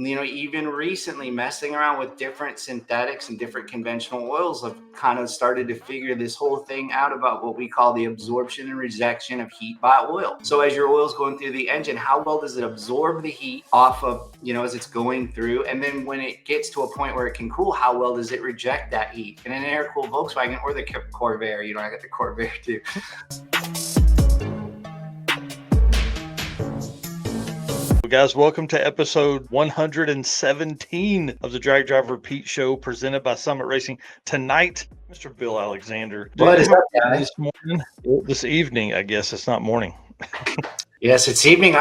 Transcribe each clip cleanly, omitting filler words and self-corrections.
even recently messing around with different synthetics and different conventional oils, I've kind of started to figure this whole thing out about what we call the absorption and rejection of heat by oil. So as your oil's going through the engine, how well does it absorb the heat off of, as it's going through? And then when it gets to a point where it can cool, how well does it reject that heat? And in an air-cooled Volkswagen or the Corvair, I got the Corvair too. Guys, welcome to episode 117 of the Drag Drive Repeat Show presented by Summit Racing. Tonight, Mr. Bill Alexander. What is up, guys? This evening, I guess it's not morning. Yes, it's evening.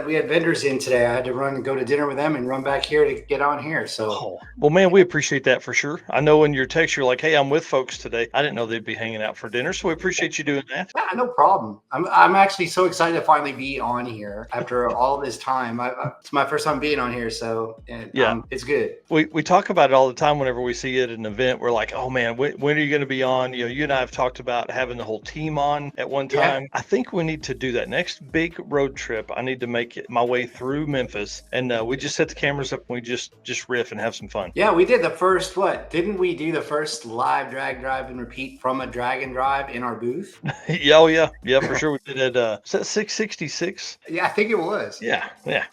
We had vendors in today. I had to go to dinner with them and run back here to get on here. So, well, man, we appreciate that for sure. I know in your text, you're like, hey, I'm with folks today. I didn't know they'd be hanging out for dinner. So we appreciate you doing that. Yeah, no problem. I'm actually so excited to finally be on here after all this time. It's my first time being on here. So it's good. We talk about it all the time whenever we see it at an event. We're like, oh man, when are you going to be on? You and I have talked about having the whole team on at one time. Yeah. I think we need to do that next big road trip. I need to make it my way through Memphis, and we just set the cameras up and we just riff and have some fun. Yeah, we did the first didn't we do the first live drag drive and repeat from a drag and drive in our booth? yeah, for sure. We did at is that 666? Yeah, I think it was. Yeah.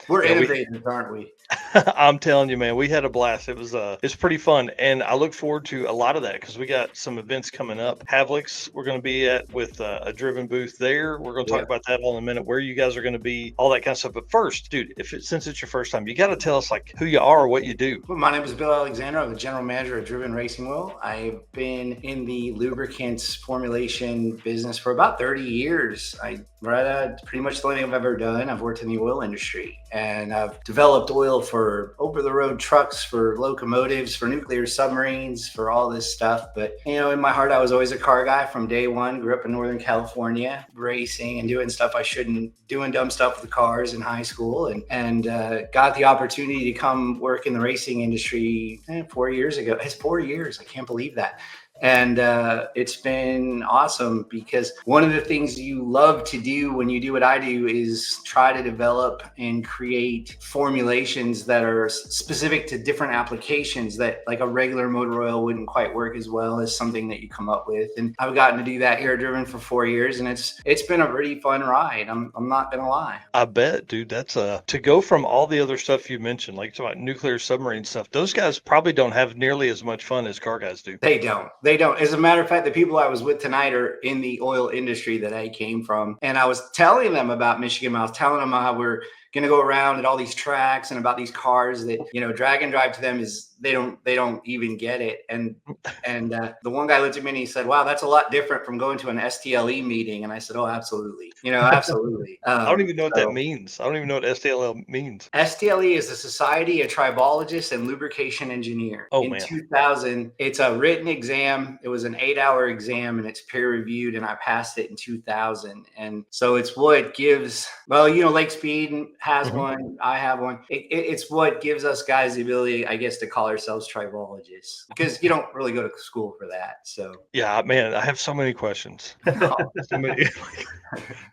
We're innovators, aren't we? I'm telling you, man, we had a blast. It's pretty fun, and I look forward to a lot of that because we got some events coming up. Havlic's we're going to be at with a driven booth there. We're going to talk about that all in a minute. Where you guys are going to be, all that kind of stuff. But first, dude, since it's your first time, you got to tell us like who you are, what you do. Well, my name is Bill Alexander. I'm the general manager of Driven Racing Wheel. I've been in the lubricants formulation business for about 30 years. Pretty much the only thing I've ever done. I've worked in the oil industry, and I've developed oil for over-the-road trucks, for locomotives, for nuclear submarines, for all this stuff. But, in my heart, I was always a car guy from day one. Grew up in Northern California, racing and doing stuff I shouldn't, doing dumb stuff with cars in high school, and got the opportunity to come work in the racing industry 4 years ago. It's 4 years. I can't believe that. And it's been awesome because one of the things you love to do when you do what I do is try to develop and create formulations that are specific to different applications that like a regular motor oil wouldn't quite work as well as something that you come up with. And I've gotten to do that here at Driven for 4 years, and it's been a pretty fun ride. I'm not gonna lie. I bet, dude. That's to go from all the other stuff you mentioned, like about nuclear submarine stuff. Those guys probably don't have nearly as much fun as car guys do. They don't. As a matter of fact, the people I was with tonight are in the oil industry that I came from. And I was telling them about Michigan. I was telling them how we're going to go around at all these tracks and about these cars that, drag and drive to them is they don't even get it. And the one guy looked at me and he said, wow, that's a lot different from going to an STLE meeting. And I said, oh, absolutely. Absolutely. I don't even know what that means. I don't even know what STLE means. STLE is the Society of Tribologists and Lubrication Engineer. In 2000, it's a written exam. It was an 8-hour exam and it's peer reviewed, and I passed it in 2000. And so it's what gives, Lake Speed has one. I have one. It's what gives us guys the ability, I guess, to call ourselves tribologists, because you don't really go to school for that. So yeah, man, I have so many questions.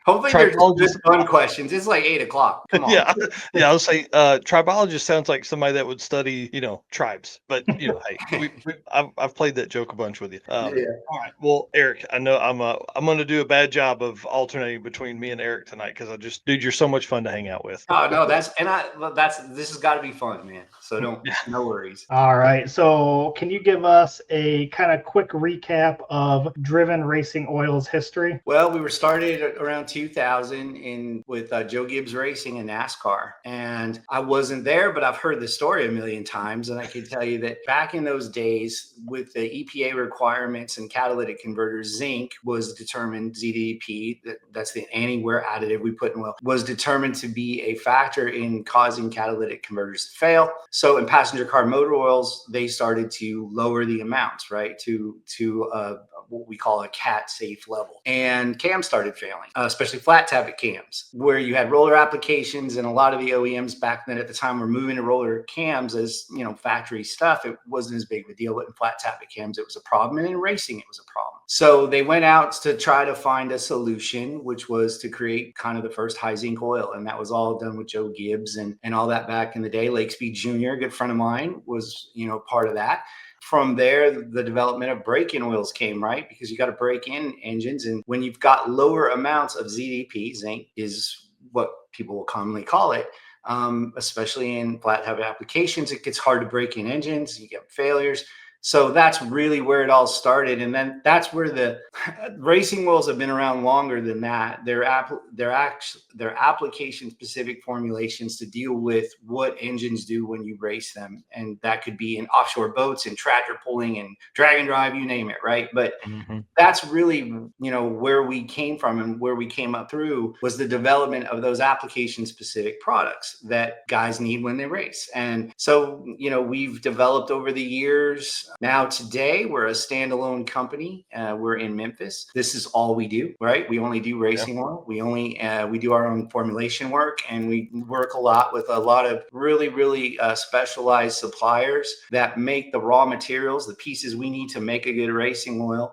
Hopefully they're just fun questions. It's like 8 o'clock. Come on. Yeah. I would say tribologist sounds like somebody that would study, tribes. But hey, I've played that joke a bunch with you. All right. Well, Eric, I know I'm going to do a bad job of alternating between me and Eric tonight because dude, you're so much fun to hang out with. Oh no, this has got to be fun, man. So no worries. All right. So can you give us a kind of quick recap of Driven Racing Oil's history? Well, we were started around 2000 with Joe Gibbs Racing in NASCAR. And I wasn't there, but I've heard the story a million times. And I can tell you that back in those days with the EPA requirements and catalytic converters, Zinc was determined, ZDDP, that's the anti-wear additive we put in oil, was determined to be a factor in causing catalytic converters to fail. So in passenger car motor oils, they started to lower the amounts, right, to what we call a cat safe level. And cams started failing, especially flat tappet cams, where you had roller applications, and a lot of the OEMs back then at the time were moving to roller cams as, factory stuff. It wasn't as big of a deal, but in flat tappet cams, it was a problem. And in racing, it was a problem. So they went out to try to find a solution, which was to create kind of the first high zinc oil. And that was all done with Joe Gibbs and all that back in the day. Lake Speed Jr., a good friend of mine, was, part of that. From there, the development of break-in oils came, right? Because you got to break in engines. And when you've got lower amounts of ZDP, zinc is what people will commonly call it, especially in flat tappet applications, it gets hard to break in engines. You get failures. So that's really where it all started. And then that's where the racing wheels have been around longer than that. They're application specific formulations to deal with what engines do when you race them. And that could be in offshore boats and tractor pulling and drag and drive, you name it, right? But that's really, where we came from, and where we came up through was the development of those application specific products that guys need when they race. And so, we've developed over the years. Now, today, we're a standalone company. We're in Memphis. This is all we do, right? We only do racing oil. We do our own formulation work, and we work a lot with a lot of really, really specialized suppliers that make the raw materials, the pieces we need to make a good racing oil.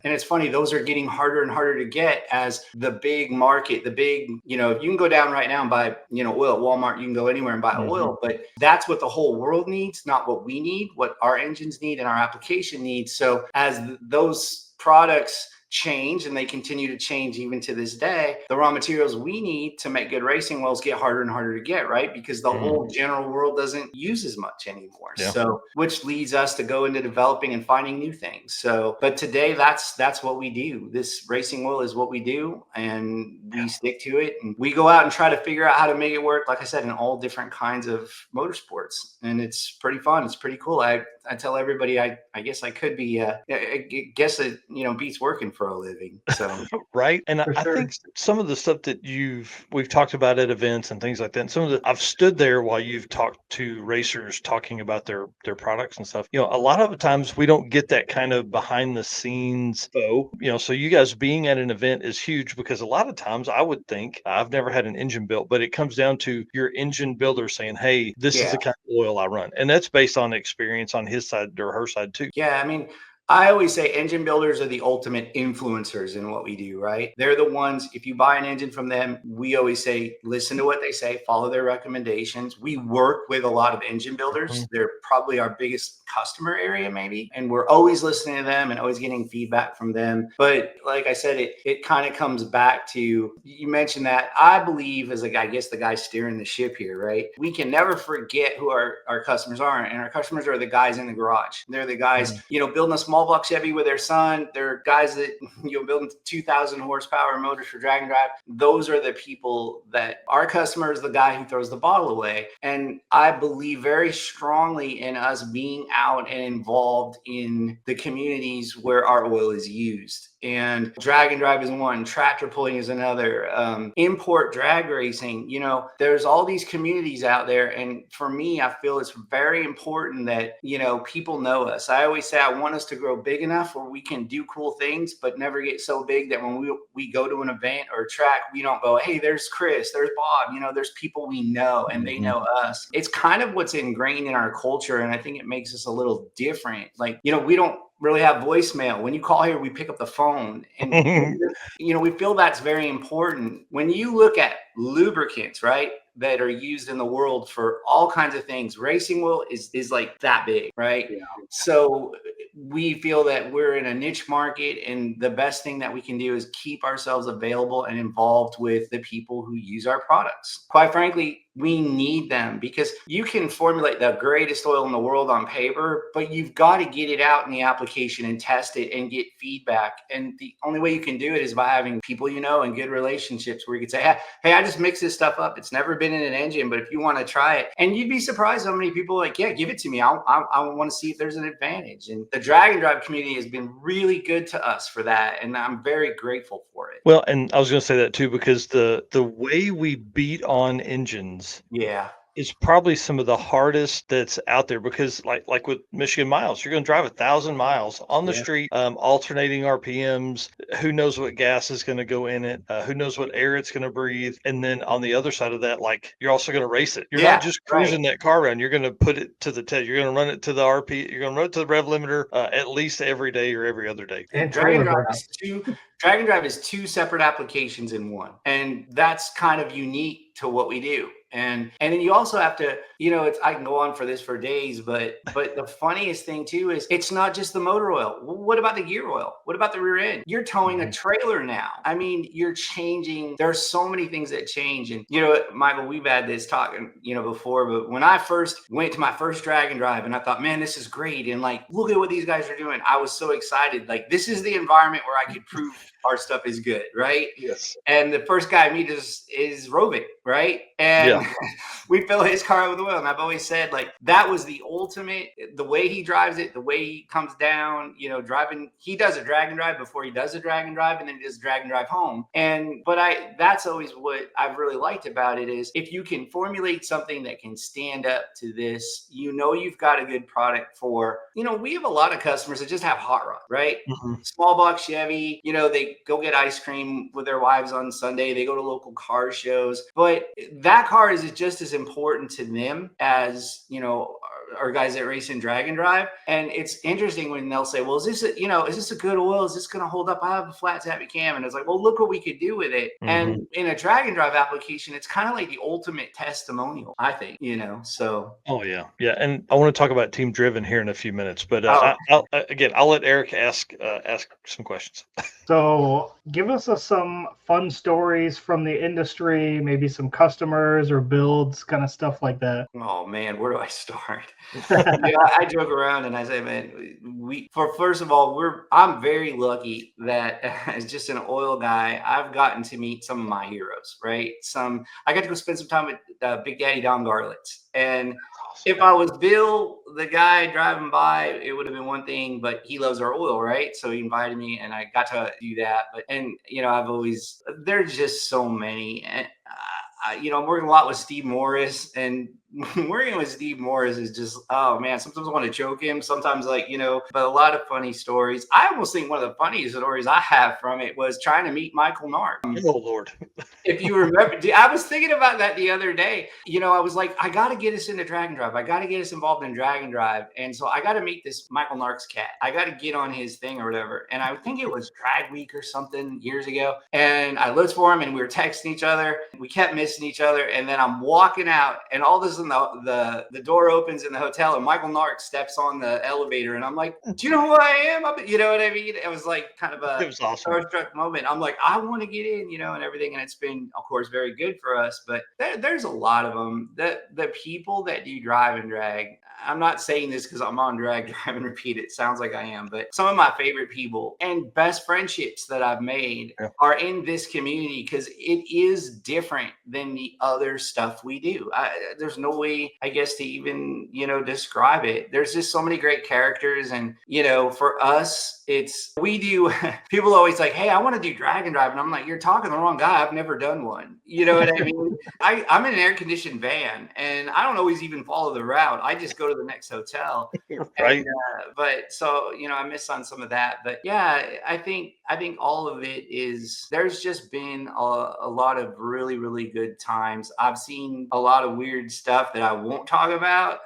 And it's funny, those are getting harder and harder to get as the big market, you can go down right now and buy, oil at Walmart. You can go anywhere and buy oil, but that's what the whole world needs, not what we need, what our engines need and our application needs. So as those products change, and they continue to change even to this day, the raw materials we need to make good racing oils get harder and harder to get, right? Because the whole general world doesn't use as much anymore. So, which leads us to go into developing and finding new things. So, but today that's what we do. This racing oil is what we do, and we stick to it. And we go out and try to figure out how to make it work, like I said, in all different kinds of motorsports. And it's pretty fun. It's pretty cool. I tell everybody, I guess I could be, I guess it, beats working for a living. So right. And I think some of the stuff that we've talked about at events and things like that, and I've stood there while you've talked to racers talking about their products and stuff. A lot of the times we don't get that kind of behind the scenes. So you guys being at an event is huge, because a lot of times I would think, I've never had an engine built, but it comes down to your engine builder saying, hey, this is the kind of oil I run. And that's based on experience on his side or her side too. Yeah. I mean, I always say engine builders are the ultimate influencers in what we do, right? They're the ones, if you buy an engine from them, we always say, listen to what they say, follow their recommendations. We work with a lot of engine builders. They're probably our biggest customer area, maybe. And we're always listening to them and always getting feedback from them. But like I said, it kind of comes back to, you mentioned that, I believe, as I guess the guy steering the ship here, right? We can never forget who our customers are. And our customers are the guys in the garage. They're the guys, building a small block Chevy with their son. They're guys that, building 2,000 horsepower motors for drag and drive. Those are the people that our customer is, the guy who throws the bottle away. And I believe very strongly in us being out and involved in the communities where our oil is used. And drag and drive is one, tractor pulling is another, import drag racing. There's all these communities out there. And for me, I feel it's very important that, people know us. I always say I want us to grow big enough where we can do cool things, but never get so big that when we go to an event or a track, we don't go, hey, there's Chris, there's Bob, there's people we know and they know us. It's kind of what's ingrained in our culture. And I think it makes us a little different. Like, we don't really have voicemail. When you call here, we pick up the phone, and we feel that's very important. When you look at lubricants, right, that are used in the world for all kinds of things, racing oil is like that big, right? Yeah. So we feel that we're in a niche market, and the best thing that we can do is keep ourselves available and involved with the people who use our products. Quite frankly, we need them, because you can formulate the greatest oil in the world on paper, but you've got to get it out in the application and test it and get feedback. And the only way you can do it is by having people and good relationships, where you could say, hey, I just mixed this stuff up. It's never been in an engine, but if you want to try it, and you'd be surprised how many people are like, yeah, give it to me. I want to see if there's an advantage. And the drag and drive community has been really good to us for that. And I'm very grateful for it. Well, and I was going to say that too, because the way we beat on engines It's probably some of the hardest that's out there because like with Michigan miles, you're going to drive 1,000 miles on the Yeah. street, alternating RPMs. Who knows what gas is going to go in it? Who knows what air it's going to breathe? And then on the other side of that, like you're also going to race it. You're Yeah, not just cruising that car around. You're going to put it to the test. You're going to run it to the RP. You're going to run it to the rev limiter at least every day or every other day. And Drag and trailer Drive burnout. is Drag and Drive is two separate applications in one, and that's kind of unique to what we do. And then you also have to, I can go on for this for days, but the funniest thing too is it's not just the motor oil. What about the gear oil? What about the rear end? You're towing a trailer now. I mean, you're changing. There's so many things that change. And Michael, we've had this talk, before, but when I first went to my first Drag and Drive and I thought, man, this is great. And like, look at what these guys are doing. I was so excited. Like, this is the environment where I could prove our stuff is good, right? Yes. And the first guy I meet is Rovic, right? And we fill his car with oil. And I've always said, like, that was the ultimate, the way he drives it, the way he comes down, driving. He does a Drag and Drive before he does a Drag and Drive, and then he does Drag and Drive home. But that's always what I've really liked about it is if you can formulate something that can stand up to this, you've got a good product for, we have a lot of customers that just have hot rod, right? Mm-hmm. Small box Chevy, they go get ice cream with their wives on Sunday. They go to local car shows, but that car is just as important to them as, our guys that race in Drag and Drive. And it's interesting when they'll say, well, is this a good oil? Is this going to hold up? I have a flat tappet cam. And it's like, well, look what we could do with it. Mm-hmm. And in a Drag and Drive application, it's kind of like the ultimate testimonial, I think, so. Oh yeah. Yeah. And I want to talk about Team Driven here in a few minutes, but I'll let Eric ask some questions. So give us some fun stories from the industry, maybe some customers or builds, kind of stuff like that. Oh man, where do I start? I joke around and I say, man, first of all, I'm very lucky that as just an oil guy, I've gotten to meet some of my heroes, right? I got to go spend some time with Big Daddy Don Garlitz. And if I was Bill, the guy driving by, it would have been one thing, but he loves our oil, right? So he invited me and I got to do that. There's just so many. And, I'm working a lot with Steve Morris, and working with Steve Morris is just, oh man, sometimes I want to choke him. Sometimes but a lot of funny stories. I almost think one of the funniest stories I have from it was trying to meet Michael Nark. Oh Lord. If you remember, I was thinking about that the other day. I was like, I got to get us into Drag and Drive. I got to get us involved in Drag and Drive. And so I got to meet this Michael Nark's cat. I got to get on his thing or whatever. And I think it was Drag Week or something years ago. And I looked for him and we were texting each other. We kept missing each other. And then I'm walking out and all this in the door opens in the hotel and Michael Nark steps on the elevator. And I'm like, do you know who I am? You know what I mean? It was like kind of it was awesome. starstruck moment. I'm like, I want to get in, and everything. And it's been, of course, very good for us. But there's a lot of them. The people that do Drive and Drag, I'm not saying this because I'm on Drag, Drive and Repeat. It sounds like I am. But some of my favorite people and best friendships that I've made are in this community because it is different than the other stuff we do. There's no way, I guess, to even, describe it. There's just so many great characters. And, for us, we do, people always like, hey, I want to do Drag and Drive. And I'm like, you're talking to the wrong guy. I've never done one. You know what I mean? I'm in an air-conditioned van and I don't always even follow the route. I just go to the next hotel. Right. But so, I miss on some of that. But yeah, I think all of it is, there's just been a lot of really, really good times. I've seen a lot of weird stuff that I won't talk about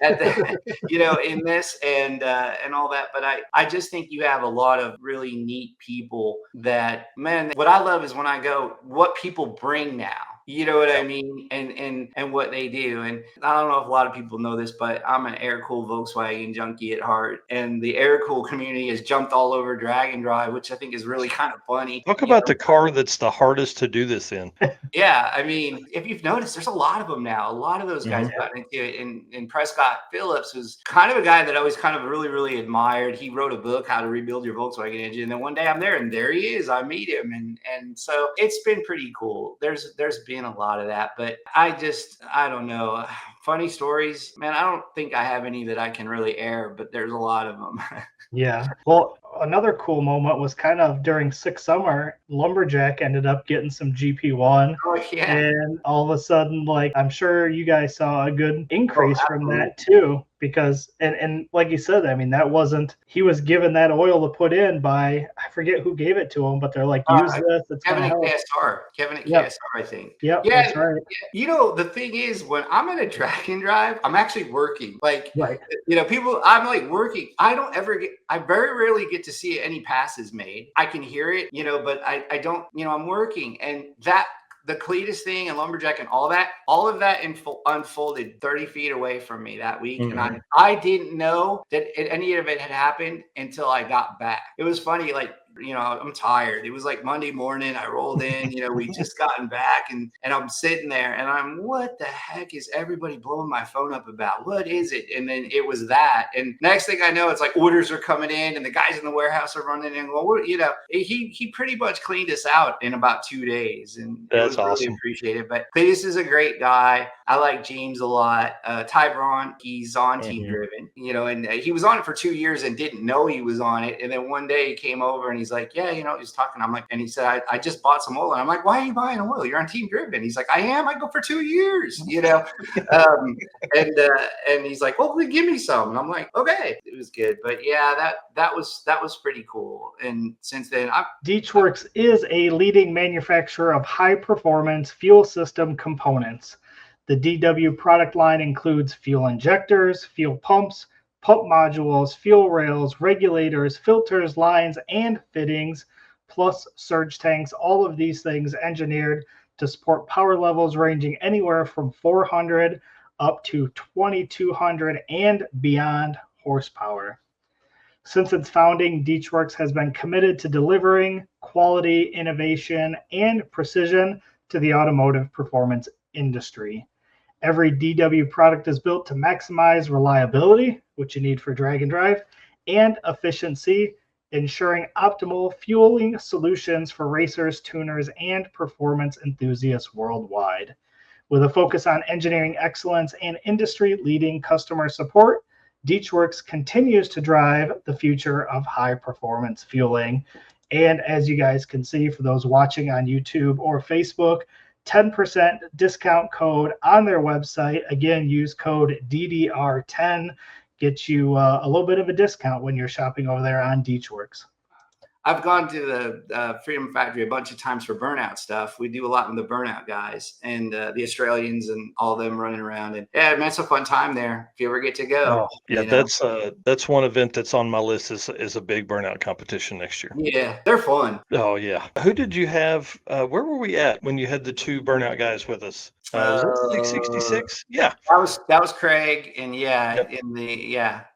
in this and all that. But I just think you have a lot of really neat people that, man, what I love is when I go, what people bring now. You know what I mean? And what they do. And I don't know if a lot of people know this, but I'm an air-cooled Volkswagen junkie at heart. And the air-cooled community has jumped all over Drag and Drive, which I think is really kind of funny. Talk about the car that's the hardest to do this in. Yeah. I mean, if you've noticed, there's a lot of them now. A lot of those guys got into it. And Prescott Phillips was kind of a guy that I always kind of really, really admired. He wrote a book, How to Rebuild Your Volkswagen Engine. And then one day I'm there and there he is. I meet him. And so it's been pretty cool. There's been a lot of that, but I don't know. Funny stories, man. I don't think I have any that I can really air, but there's a lot of them. Yeah. Well, another cool moment was kind of during Six Summer, Lumberjack ended up getting some GP1. Oh yeah. And all of a sudden, like, I'm sure you guys saw a good increase from absolutely. that too, because and like you said, I mean, that wasn't, he was given that oil to put in by, I forget who gave it to him, but they're like, use this, it's Kevin gonna at help. KSR. Kevin at Yep. KSR, I think. Yep, Yeah, that's right. you know, the thing is, when I'm in a drag and drive, I'm actually working. Like, Right. you know, people, I'm like working. I very rarely get to see any passes made. I can hear it, you know, but I don't, you know, I'm working. And that, the Cletus thing and Lumberjack and all of that unfolded 30 feet away from me that week. Mhm. And I didn't know that any of it had happened until I got back. It was funny, like, you know, I'm tired. It was like Monday morning. I rolled in, you know, we just gotten back and I'm sitting there and I'm, what the heck is everybody blowing my phone up about? What is it? And then it was that. And next thing I know, it's like orders are coming in and the guys in the warehouse are running in. Well, you know, he pretty much cleaned us out in about 2 days. And it was That's really awesome. appreciated. But Cletus is a great guy. I like James a lot. Ty Braun, he's on Team Driven, you know, and he was on it for 2 years and didn't know he was on it. And then one day he came over and he's like, yeah, you know, he's talking. I'm like, and he said, I just bought some oil. And I'm like, why are you buying oil? You're on Team Driven. He's like, I am. I go for 2 years, you know. And he's like, well, give me some. And I'm like, okay. It was good. But yeah, that was pretty cool. And since then, Deechworks is a leading manufacturer of high-performance fuel system components. The DW product line includes fuel injectors, fuel pumps, pump modules, fuel rails, regulators, filters, lines, and fittings, plus surge tanks. All of these things engineered to support power levels ranging anywhere from 400 up to 2,200 and beyond horsepower. Since its founding, Deechworks has been committed to delivering quality, innovation, and precision to the automotive performance industry. Every DW product is built to maximize reliability, which you need for drag and drive, and efficiency, ensuring optimal fueling solutions for racers, tuners, and performance enthusiasts worldwide. With a focus on engineering excellence and industry-leading customer support, Deechworks continues to drive the future of high-performance fueling. And as you guys can see, for those watching on YouTube or Facebook, 10% discount code on their website. Again, use code DDR10. Get you a little bit of a discount when you're shopping over there on Deechworks. I've gone to the Freedom Factory a bunch of times for burnout stuff. We do a lot with the burnout guys and the Australians and all of them running around. And yeah, man, it's a fun time there if you ever get to go. Oh, yeah, that's one event that's on my list is a big burnout competition next year. Yeah, they're fun. Oh yeah. Who did you have? Where were we at when you had the 2 burnout guys with us? Was it 666? Yeah. That was Craig, and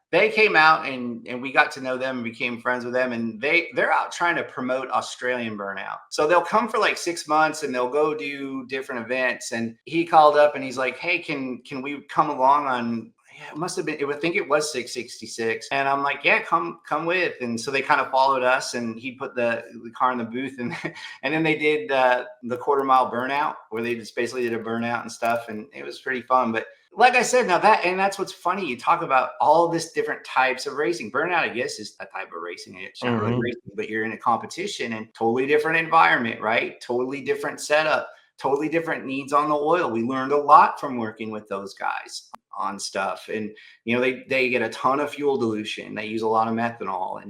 they came out and we got to know them and became friends with them, and they're out trying to promote Australian burnout. So they'll come for like 6 months and they'll go do different events. And he called up and he's like, hey, can we come along on, it must have been, I think it was 666. And I'm like, yeah, come with. And so they kind of followed us, and he put the car in the booth, and then they did the quarter-mile burnout, where they just basically did a burnout and stuff. And it was pretty fun. But like I said, that's what's funny. You talk about all this different types of racing. Burnout, I guess, is a type of racing. It's not really racing, but you're in a competition and totally different environment, right? Totally different setup, totally different needs on the oil. We learned a lot from working with those guys on stuff. And you know, they get a ton of fuel dilution. They use a lot of methanol,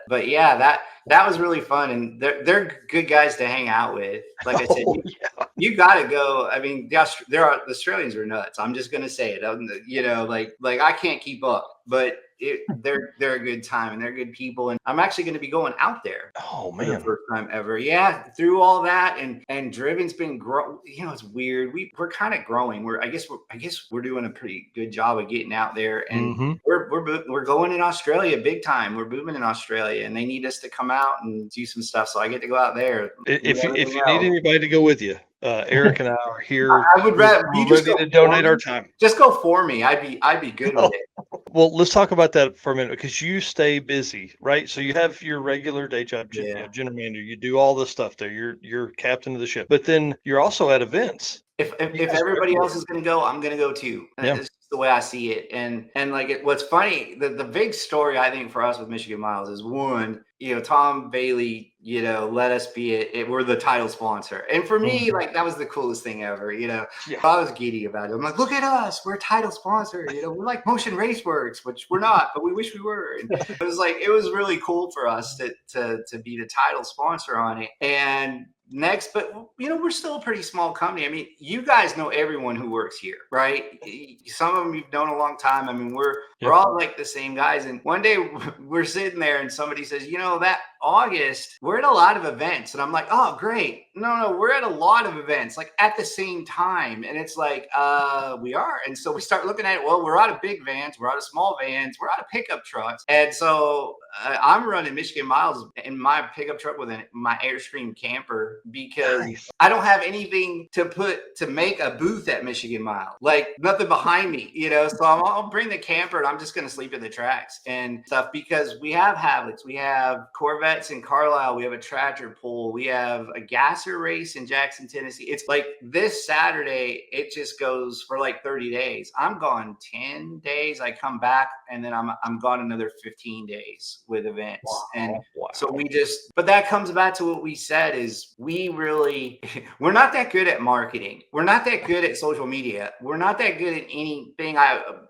but yeah, that was really fun, and they're good guys to hang out with. Like I said, you got to go. I mean, the Australians are nuts. I'm just gonna say it. You know, like I can't keep up, but they're a good time, and they're good people. And I'm actually going to be going out there. Oh man, for the first time ever. Yeah, through all that, and Driven's been growing. You know, it's weird. We're kind of growing. I guess we're doing a pretty good job of getting out there, and we're going in Australia big time. We're booming in Australia, and they need us to come out and do some stuff. So I get to go out there. If you need anybody to go with you, Eric and I are here. I would rather you just ready to donate our time. Just go for me. I'd be good with it. Well, let's talk about that for a minute, because you stay busy, right? So you have your regular day job, general manager. You do all this stuff there. You're captain of the ship, but then you're also at events. If everybody else is going to go, I'm going to go too. Yeah. It's the way I see it. And like what's funny, the big story I think for us with Michigan Miles is one, Tom Bailey, let us be it. We're the title sponsor. And for me, like that was the coolest thing ever. Yeah. I was giddy about it. I'm like, look at us, we're a title sponsor. We're like Motion Raceworks, which we're not, but we wish we were. And it was really cool for us to be the title sponsor on it. And next, but we're still a pretty small company. I mean, you guys know everyone who works here, right? Some of them you've known a long time. I mean, we're all like the same guys. And one day we're sitting there and somebody says, that August, we're at a lot of events. And I'm like, oh, great. No, we're at a lot of events, like at the same time. And it's like, we are. And so we start looking at it. Well, we're out of big vans. We're out of small vans. We're out of pickup trucks. And so I'm running Michigan Miles in my pickup truck with my Airstream camper because I don't have anything to make a booth at Michigan Mile, like nothing behind me, so I'll bring the camper and I'm just going to sleep at the tracks and stuff because we have Havlicks, we have Corvettes in Carlisle, we have a tractor pull, we have a gasser race in Jackson, Tennessee. It's like this Saturday, it just goes for like 30 days. I'm gone 10 days. I come back and then I'm gone another 15 days with events. Wow. And so but that comes back to what we said is we're not that good at marketing. We're not that good at social media. We're not that good at anything.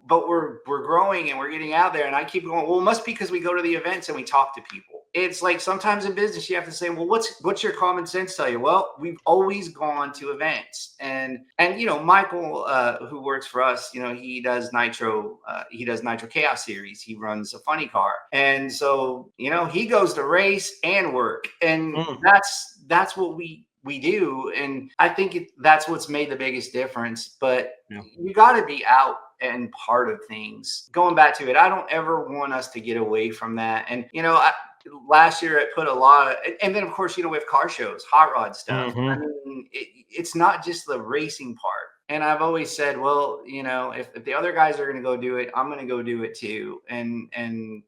But we're growing and we're getting out there. And I keep going, well, it must be because we go to the events and we talk to people. It's like sometimes in business, you have to say, well, what's your common sense tell you? Well, we've always gone to events. And Michael, who works for us, he does Nitro Chaos Series. He runs a funny car. And so, he goes to race and work. And that's what we do. And I think that's what's made the biggest difference. But you got to be out and part of things. Going back to it, I don't ever want us to get away from that. And, last year I put a lot of, and then of course, we have car shows, hot rod stuff. I mean, it's not just the racing part. And I've always said, well, if the other guys are going to go do it, I'm going to go do it too. And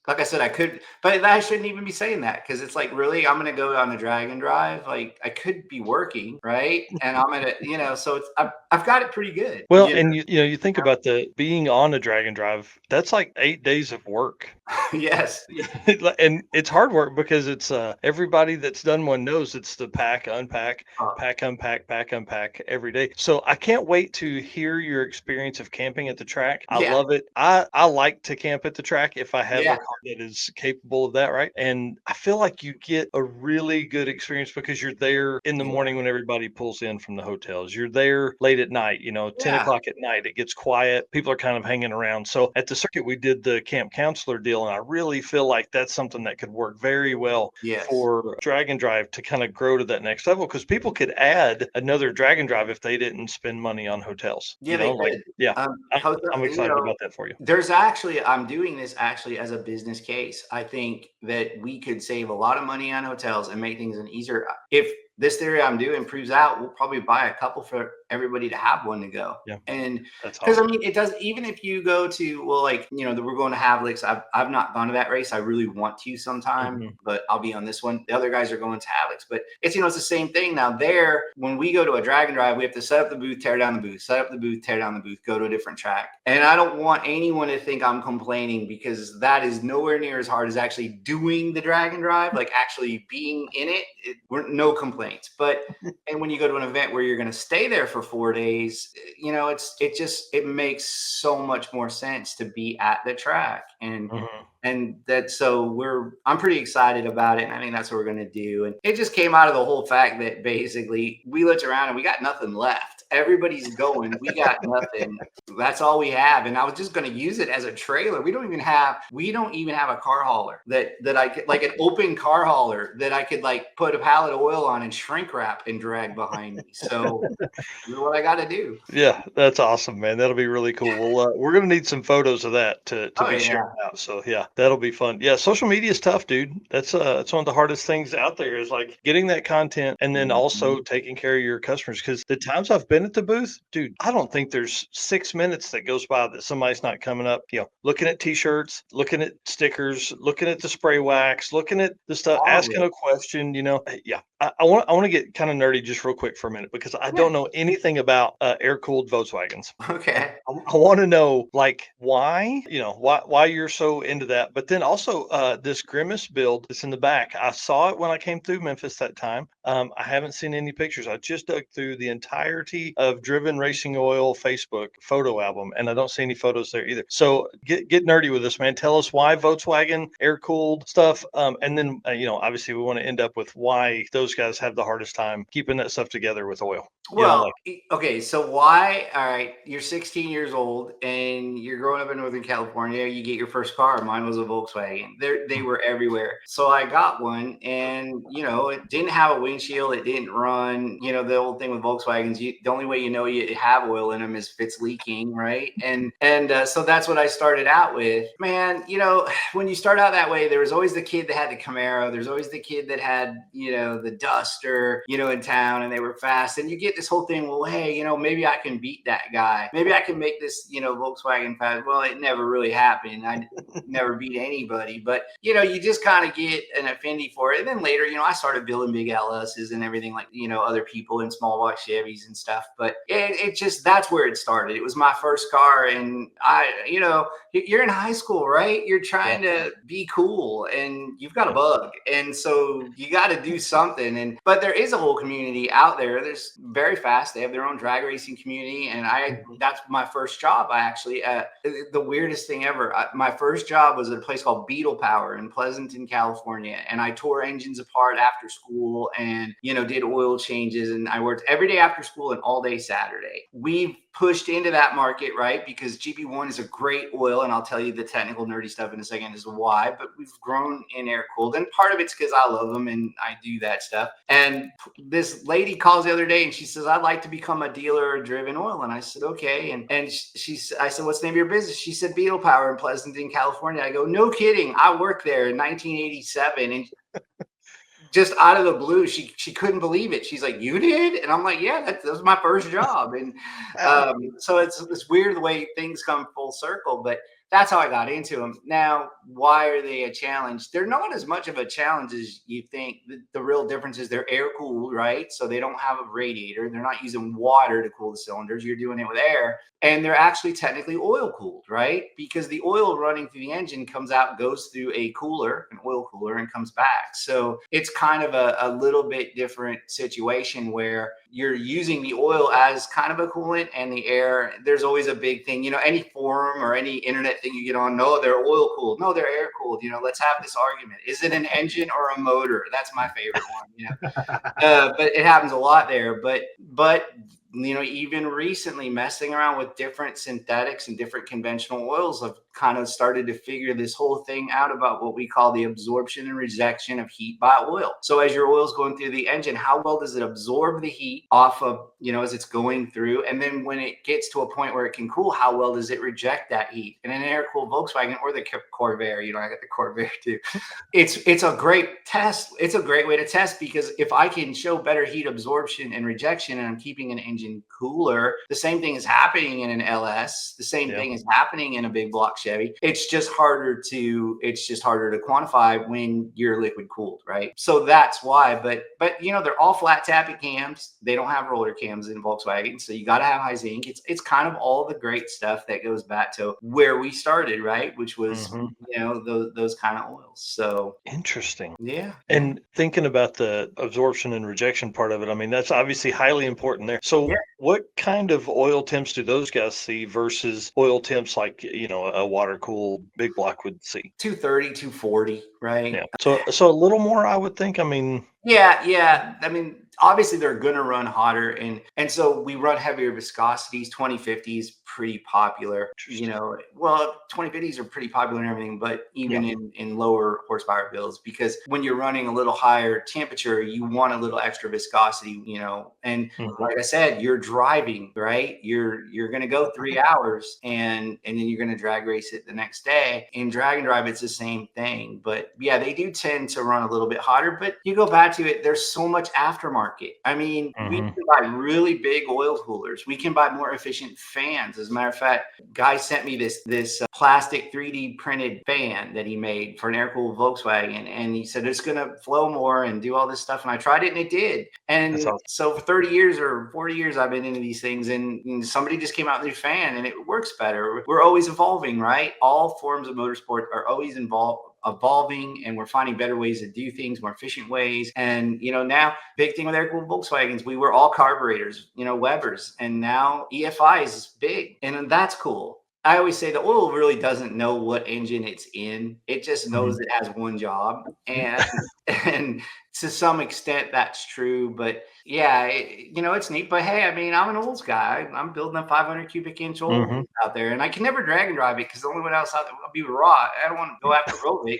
like I said, I could, but I shouldn't even be saying that because it's like, really, I'm going to go on a drag and drive. Like I could be working, right? And I'm going to, so it's, I've got it pretty good. Well, and you think about the being on a drag and drive, that's like 8 days of work. Yes. And it's hard work because it's everybody that's done one knows it's the pack, unpack, pack, unpack every day. So I can't wait to hear your experience of camping at the track. I love it. I like to camp at the track if I have a car that is capable of that, right? And I feel like you get a really good experience because you're there in the morning when everybody pulls in from the hotels. You're there late at night, 10 o'clock at night. It gets quiet. People are kind of hanging around. So at the circuit, we did the camp counselor deal, and I really feel like that's something that could work very well for drag and drive to kind of grow to that next level because people could add another drag and drive if they didn't spend money on hotels. Yeah, I'm excited about that for you. I'm doing this actually as a business case. I think that we could save a lot of money on hotels and make things easier. If this theory I'm doing proves out, we'll probably buy a couple for everybody to have one to go. Yeah. And that's because awesome. I mean, it does, even if you go to, we're going to Havlicks. I've not gone to that race. I really want to sometime, but I'll be on this one. The other guys are going to Havlicks, but it's, it's the same thing. Now there, when we go to a drag and drive, we have to set up the booth, tear down the booth, set up the booth, tear down the booth, go to a different track. And I don't want anyone to think I'm complaining because that is nowhere near as hard as actually doing the drag and drive, like actually being in it. We're no complaints. But and when you go to an event where you're going to stay there for 4 days, it makes so much more sense to be at the track. And I'm pretty excited about it. And I think that's what we're going to do. And it just came out of the whole fact that basically we looked around and we got nothing left. Everybody's going, we got nothing. That's all we have. And I was just going to use it as a trailer. We don't even have a car hauler that I could, like an open car hauler that I could like put a pallet of oil on and shrink wrap and drag behind me. So this is what I got to do. Yeah, that's awesome, man. That'll be really cool. Well, we're going to need some photos of that to be shared out. So yeah, that'll be fun. Yeah. Social media is tough, dude. It's one of the hardest things out there is like getting that content and then also taking care of your customers. Cause the times I've been been at the booth, dude, I don't think there's 6 minutes that goes by that somebody's not coming up, looking at t-shirts, looking at stickers, looking at the spray wax, looking at the stuff, All of asking it. a question. Yeah. I want to get kind of nerdy just real quick for a minute because I don't know anything about air-cooled Volkswagens. And Okay. I want to know, like, why, why you're so into that. But then also this Grimace build that's in the back. I saw it when I came through Memphis that time. I haven't seen any pictures. I just dug through the entirety of Driven Racing Oil Facebook photo album, and I don't see any photos there either. So get nerdy with this, man. Tell us why Volkswagen air-cooled stuff. And then, obviously we want to end up with why those guys have the hardest time keeping that stuff together with oil. Well, okay, so why? All right, you're 16 years old and you're growing up in Northern California. You get your first car. Mine was a Volkswagen. They were everywhere. So I got one, and it didn't have a windshield. It didn't run. The old thing with Volkswagens, the only way you have oil in them is if it's leaking, right? And so that's what I started out with. Man, when you start out that way, there was always the kid that had the Camaro. There's always the kid that had the Duster, in town, and they were fast. And you get this whole thing, well, hey, maybe I can beat that guy. Maybe I can make this, Volkswagen fast. Well, it never really happened. I never beat anybody, but you just kind of get an affinity for it. And then later, I started building big LSs and everything like, other people in small block Chevys and stuff. But it just, that's where it started. It was my first car. And you're in high school, right? You're trying to be cool and you've got a bug. And so you got to do something. But there is a whole community out there. There's very fast. They have their own drag racing community. And that's my first job. The weirdest thing ever. My first job was at a place called Beetle Power in Pleasanton, California. And I tore engines apart after school and, did oil changes. And I worked every day after school and all day Saturday. We've pushed into that market, right? Because GP1 is a great oil. And I'll tell you the technical nerdy stuff in a second as to why, but we've grown in air cooled. And part of it's because I love them and I do that stuff. And this lady calls the other day and she says, I'd like to become a dealer of Driven Oil. And I said, okay. And I said, what's the name of your business? She said, Beetle Power in Pleasanton, California. I go, no kidding. I worked there in 1987. And just out of the blue, she couldn't believe it. She's like, you did? And I'm like, yeah, that was my first job. And so it's weird the way things come full circle, but that's how I got into them. Now, why are they a challenge? They're not as much of a challenge as you think. The real difference is they're air cooled, right? So they don't have a radiator. They're not using water to cool the cylinders. You're doing it with air. And they're actually technically oil cooled, right? Because the oil running through the engine comes out, goes through a cooler, an oil cooler, and comes back. So it's kind of a little bit different situation where you're using the oil as kind of a coolant and the air. There's always a big thing, any forum or any internet thing you get on, no, they're oil cooled. No, they're air cooled. Let's have this argument. Is it an engine or a motor? That's my favorite one. But it happens a lot there. But even recently messing around with different synthetics and different conventional oils, I've kind of started to figure this whole thing out about what we call the absorption and rejection of heat by oil. So as your oil is going through the engine, how well does it absorb the heat off of, as it's going through? And then when it gets to a point where it can cool, how well does it reject that heat? And in an air-cooled Volkswagen or the Corvair, I got the Corvair too. It's a great test. It's a great way to test because if I can show better heat absorption and rejection and I'm keeping an engine cooler, the same thing is happening in an LS. The same thing is happening in a big block Chevy. It's just harder to quantify when you're liquid cooled, right? So that's why. But they're all flat tappet cams. They don't have roller cams in Volkswagen, so you got to have high zinc. It's kind of all the great stuff that goes back to where we started, right? Which was those kind of oils. So interesting. Yeah. And thinking about the absorption and rejection part of it, I mean, that's obviously highly important there. So what kind of oil temps do those guys see versus oil temps like, a water cooled big block would see? 230, 240, right? Yeah. So a little more, I would think. I mean, Yeah. I mean, obviously they're going to run hotter. And so we run heavier viscosities. 2050s pretty popular, 2050s are pretty popular and everything, but even in lower horsepower builds, because when you're running a little higher temperature, you want a little extra viscosity, and like I said, you're driving, right? You're going to go 3 hours and then you're going to drag race it the next day. In drag and drive, it's the same thing. But yeah, they do tend to run a little bit hotter, but you go back to it, there's so much aftermarket market. I mean, we Mhm. can buy really big oil coolers. We can buy more efficient fans. As a matter of fact, guy sent me this plastic 3D printed fan that he made for an air-cooled Volkswagen, and he said it's going to flow more and do all this stuff. And I tried it, and it did. That's And awesome. so for 30 years or 40 years, I've been into these things, and somebody just came out with a new fan, and it works better. We're always evolving, right? All forms of motorsport are always evolving, and we're finding better ways to do things, more efficient ways. And now big thing with air-cooled Volkswagens, we were all carburetors, Webers, and now EFI is big, and that's cool. I always say the oil really doesn't know what engine it's in. It just knows Mhm. it has one job. And to some extent that's true. But yeah, it's neat. But hey, I mean, I'm an old guy. I'm building a 500 cubic inch oil Mhm. out there, and I can never drag and drive it because the only one else out there will be raw. I don't want to go after Rovic.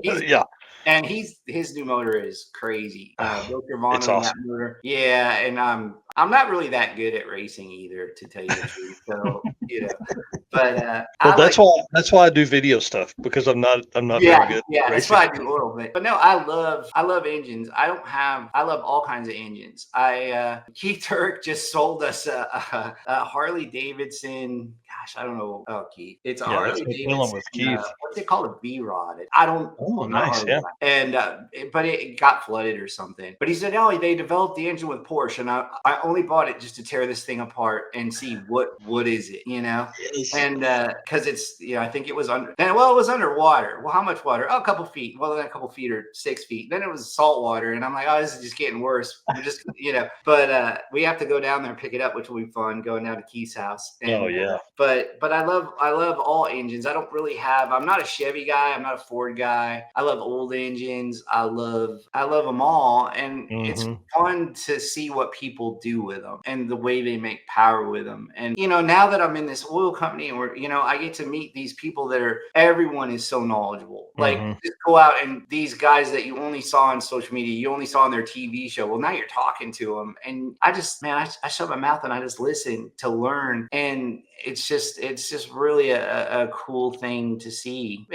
He's Yeah. and his new motor is crazy. Bill It's Carvana on that awesome. motor. Yeah, and I'm not really that good at racing either, to tell you the truth. So, but Well, I like that's why I do video stuff, because I'm not very yeah, good yeah, at that's racing. why I do oil. But no, I love engines. I love all kinds of engines. Keith Turk just sold us a Harley Davidson. Gosh, I don't know. Oh, Keith, it's a Yeah, that's Harley no dealing Davidson. with Keith. What's it called? A V Rod. I don't. Oh, I'm not a nice. Harley Yeah. guy. And but it got flooded or something. But he said, oh, they developed the engine with Porsche, and I only bought it just to tear this thing apart and see what is it. Yes. And because it's I think it was it was underwater. Well, how much water? Oh, a couple feet. Well, then a couple feet or 6 feet. Then it was salt water, and I'm like, oh, this is just getting worse. We're just but we have to go down there and pick it up, which will be fun, going down to Keith's house. Oh, And yeah. but I love all engines. I don't really have. I'm not a Chevy guy. I'm not a Ford guy. I love old engines. I love them all, and it's Mhm. fun to see what people do with them and the way they make power with them. And now that I'm in this oil company, and I get to meet these people everyone is so knowledgeable. Like, Mhm. just go out, and these guys that you only saw on social media, you only saw on their TV show. Well, now you're talking to them, and I just, man, I shut my mouth and I just listen to learn, and it's just really a cool thing to see.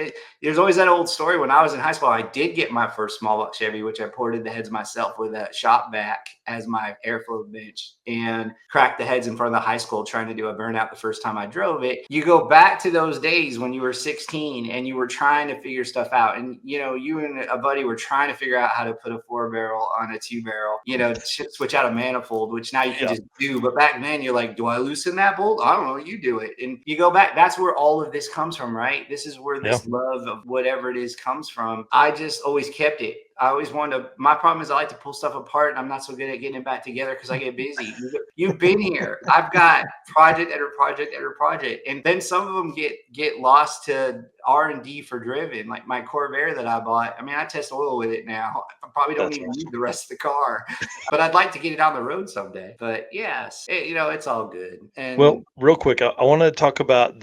There's always that old story. When I was in high school, I did get my first small block Chevy, which I ported the heads myself with a shop vac as my airflow bench, and cracked the heads in front of the high school trying to do a burnout the first time I drove it. You go back to those days when you were 16 and you were trying to figure stuff out, and you and a buddy were trying to figure out how to put a 4 barrel on a 2 barrel, switch out a manifold, which now you can Yeah. just do. But back then you're like, do I loosen that bolt? I don't know. You do it. And you go back. That's where all of this comes from, right? This is where Yeah. this love of whatever it is comes from. I just always kept it. I always wanted to. My problem is I like to pull stuff apart, and I'm not so good at getting it back together because I get busy. You've been here. I've got project after project after project, and then some of them get lost to R&D for driven. Like my Corvair that I bought. I mean, I test oil with it now. I probably don't That's even need awesome. the rest of the car, but I'd like to get it on the road someday. But yes, it's all good. Well, And real quick, I want to talk about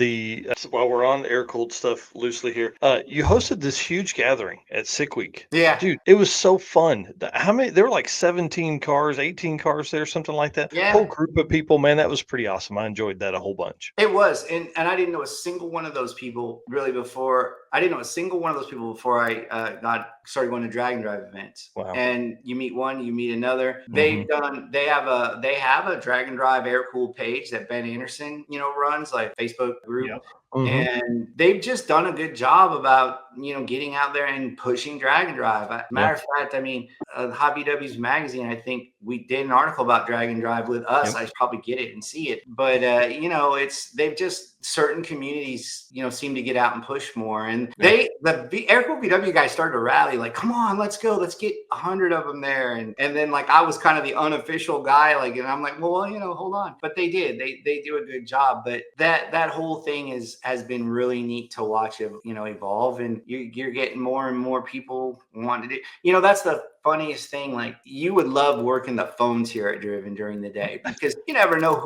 while we're on air cooled stuff loosely here. You hosted this huge gathering at Sick Week. yeah, Dude, it was so fun. How many? There were like 17 cars, 18 cars there, something like that. yeah. Whole group of people, man, that was pretty awesome. I enjoyed that a whole bunch. It was, and I didn't know a single one of those people really before. I didn't know a single one of those people before I got started going to drag and drive events. Wow. And you meet one, you meet another. Mhm. They have a drag and drive air cooled page that Ben Anderson runs, like Facebook group. Yep. Mhm. And they've just done a good job about getting out there and pushing drag and drive. Yeah. Matter of fact, I mean, Hobby W's magazine, I think we did an article about drag and drive with us. Yep. I should probably get it and see it. But they've just certain communities seem to get out and push more. And the Aircool VW guys started to rally, like, come on, let's go, let's get 100 of them there. And then, like, I was kind of the unofficial guy, like, and I'm like, well, hold on. But they do a good job. But that whole thing has been really neat to watch it evolve, and you're getting more and more people wanting to do. That's the funniest thing. Like, you would love working the phones here at Driven during the day, because you never know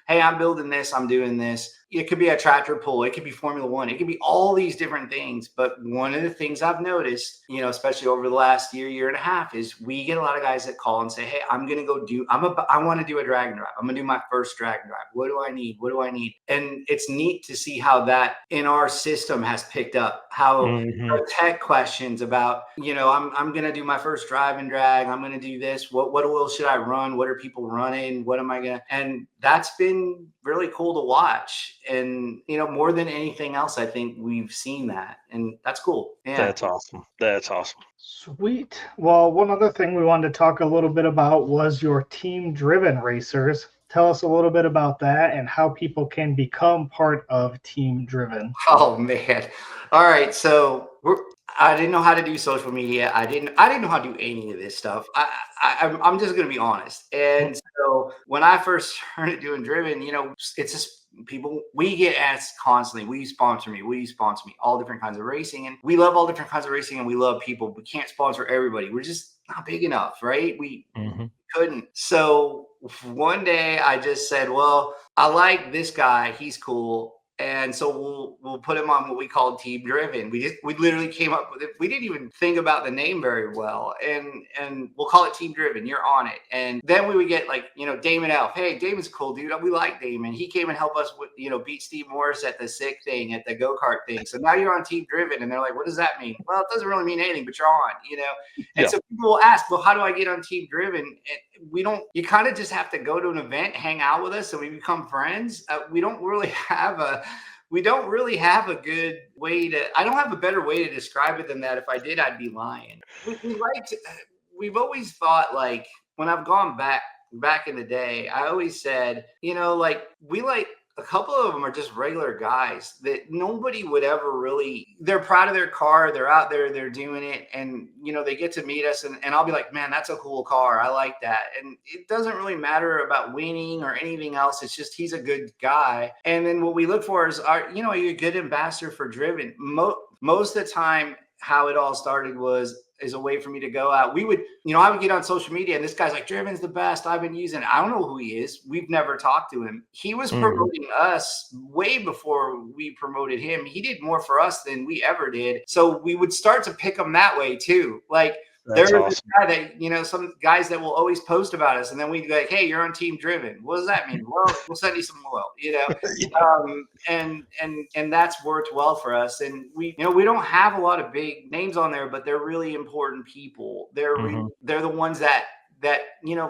hey, I'm building this, I'm doing this. It could be a tractor pull, it could be Formula One, it could be all these different things. But one of the things I've noticed, especially over the last year and a half, is we get a lot of guys that call and say, hey, I'm gonna go I want to do a drag and drive. I'm gonna do my first drag and drive. What do I need? And it's neat to see how that in our system has picked up, how Mhm. tech questions about, I'm going to do my first drive. drive and drag. I'm going to do this. What oil should I run? What are people running? What am I going to? And that's been really cool to watch. And, more than anything else, I think we've seen that. And that's cool. Yeah. That's awesome. That's awesome. Sweet. Well, one other thing we wanted to talk a little bit about was your team-driven racers. Tell us a little bit about that and how people can become part of Team Driven. Oh man. All right. So I didn't know how to do social media. I didn't know how to do any of this stuff. I'm just going to be honest. And so when I first started doing Driven, it's just people, we get asked constantly, will you sponsor me? Will you sponsor me? All different kinds of racing. And we love all different kinds of racing and we love people. We can't sponsor everybody. We're just not big enough, right? We couldn't. So one day I just said, well, I like this guy. He's cool. And so we'll put him on what we call Team Driven. We literally came up with it. We didn't even think about the name very well. And we'll call it Team Driven. You're on it. And then we would get Damon Elf. Hey, Damon's a cool dude. We like Damon. He came and helped us with, beat Steve Morris at the sick thing, at the go-kart thing. So now you're on Team Driven. And they're like, what does that mean? Well, it doesn't really mean anything, but you're on, And so people will ask, well, how do I get on Team Driven? And you kind of just have to go to an event, hang out with us, and we become friends. We don't really have a good way I don't have a better way to describe it than that. If I did, I'd be lying. We've always thought, like, when I've gone back in the day, I always said, a couple of them are just regular guys that nobody would ever really, they're proud of their car. They're out there, they're doing it. And, they get to meet us and I'll be like, man, that's a cool car. I like that. And it doesn't really matter about winning or anything else. It's just, he's a good guy. And then what we look for is, are you a good ambassador for Driven? Most of the time, how it all started is a way for me to go out. I would get on social media and this guy's like, Driven's the best. I've been using it. I don't know who he is. We've never talked to him. He was promoting us way before we promoted him. He did more for us than we ever did. So we would start to pick him that way too. Like, there's this guy that, some guys that will always post about us. And then we'd be like, hey, you're on Team Driven. What does that mean? Well, we'll send you some oil, and that's worked well for us. And we don't have a lot of big names on there, but they're really important people. They're the ones that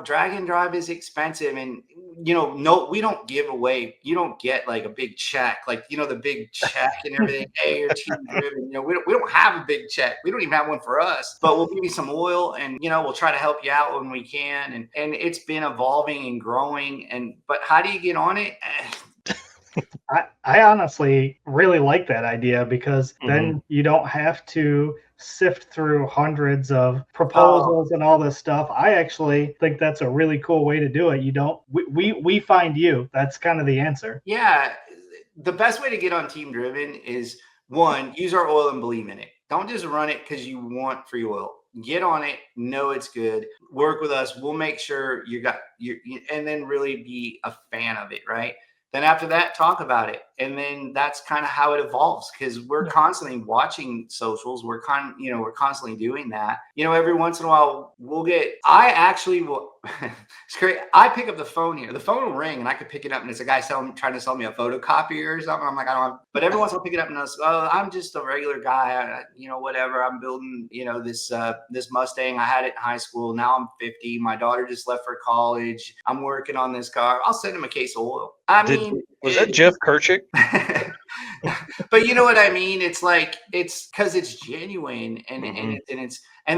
drag and drive is expensive. And, no, we don't give away. You don't get like a big check, like, the big check and everything. Hey, you're Team Driven. We don't have a big check. We don't even have one for us, but we'll give you some oil and, we'll try to help you out when we can. And it's been evolving and growing. But how do you get on it? I honestly really like that idea because then you don't have to sift through hundreds of proposals and all this stuff. I actually think that's a really cool way to do it. We find you. That's kind of the answer. Yeah. The best way to get on Team Driven is, one, use our oil and believe in it. Don't just run it because you want free oil. Get on it, know it's good, work with us. We'll make sure and then really be a fan of it, right? Then after that, talk about it. And then that's kind of how it evolves because we're constantly watching socials. We're constantly doing that. Every once in a while it's great. I pick up the phone here. The phone will ring and I could pick it up and it's a guy trying to sell me a photocopier or something. I'm like, I don't have, but every once in a while I'll pick it up and I'll say, oh, I'm just a regular guy. Whatever. I'm building, this Mustang. I had it in high school. Now I'm 50. My daughter just left for college. I'm working on this car. I'll send him a case of oil. Was that Jeff Kirchick? But you know what I mean? It's like, it's because it's genuine and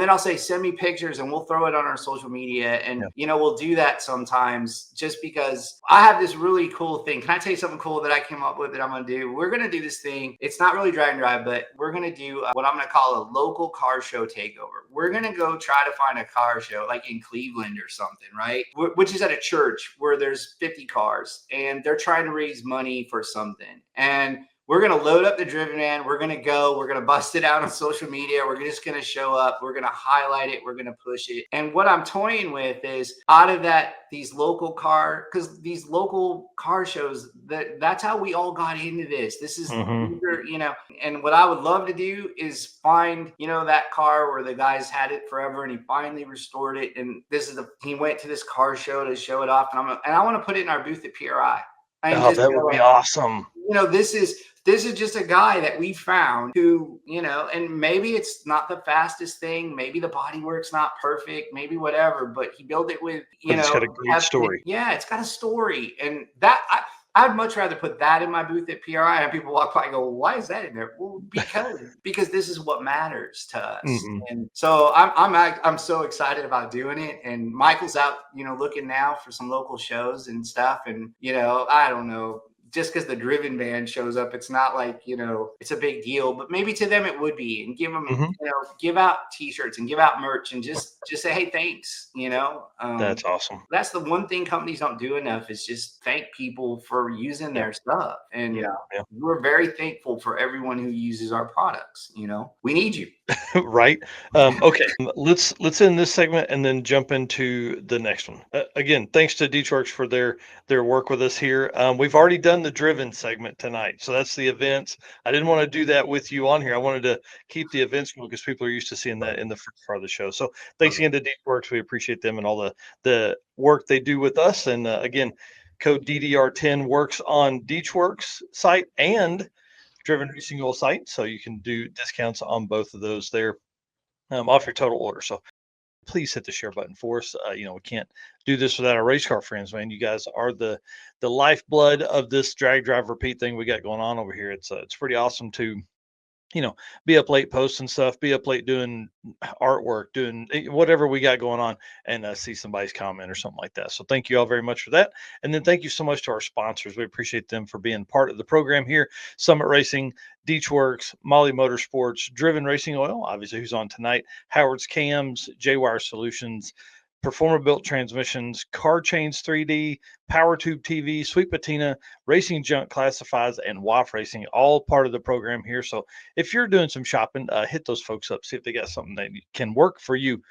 then I'll say, send me pictures and we'll throw it on our social media. And, we'll do that sometimes just because I have this really cool thing. Can I tell you something cool that I came up with that I'm going to do? We're going to do this thing. It's not really drag and drive, but we're going to do what I'm going to call a local car show takeover. We're going to go try to find a car show like in Cleveland or something, right? Which is at a church where there's 50 cars and they're trying to raise money for something. And we're going to load up the Driven van. We're going to go. We're going to bust it out on social media. We're just going to show up. We're going to highlight it. We're going to push it. And what I'm toying with is out of that, these local car shows, that's how we all got into this. This is, and what I would love to do is find, that car where the guys had it forever and he finally restored it. And he went to this car show to show it off. And I want to put it in our booth at PRI. That would be awesome. This is This is just a guy that we found who, and maybe it's not the fastest thing. Maybe the bodywork's not perfect, maybe whatever, but he built it with, But it's got a great story. Yeah, it's got a story. And I'd much rather put that in my booth at PRI and people walk by and go, why is that in there? Well, because this is what matters to us. Mm-hmm. And so I'm so excited about doing it. And Michael's out, looking now for some local shows and stuff. And, I don't know, just because the driven van shows up, it's not like, it's a big deal, but maybe to them it would be. And give them, give out t-shirts and give out merch and just say, hey, thanks. That's awesome. That's the one thing companies don't do enough is just thank people for using their stuff. And we're very thankful for everyone who uses our products. We need you. Right. Okay. Let's end this segment and then jump into the next one. Again, thanks to DeechWorks for their work with us here. We've already done the driven segment tonight, so that's the events. I didn't want to do that with you on here. I wanted to keep the events going because people are used to seeing that in the first part of the show. So thanks again to DeechWorks. We appreciate them and all the work they do with us. And again, code DDR10 works on DeechWorks site and Driven Racing Oil site, so you can do discounts on both of those there off your total order. So please hit the share button for us. We can't do this without our race car friends, man. You guys are the lifeblood of this drag drive repeat thing we got going on over here. It's pretty awesome to be up late posting stuff, be up late doing artwork, doing whatever we got going on, and see somebody's comment or something like that. So thank you all very much for that. And then thank you so much to our sponsors. We appreciate them for being part of the program here. Summit Racing, DeechWorks, Molly Motorsports, Driven Racing Oil, obviously who's on tonight, Howard's Cams, J-Wire Solutions, Performer Built Transmissions, Car Chains 3D, Power Tube TV, Sweet Patina, Racing Junk Classifieds, and WAF Racing, all part of the program here. So if you're doing some shopping, hit those folks up, see if they got something that can work for you.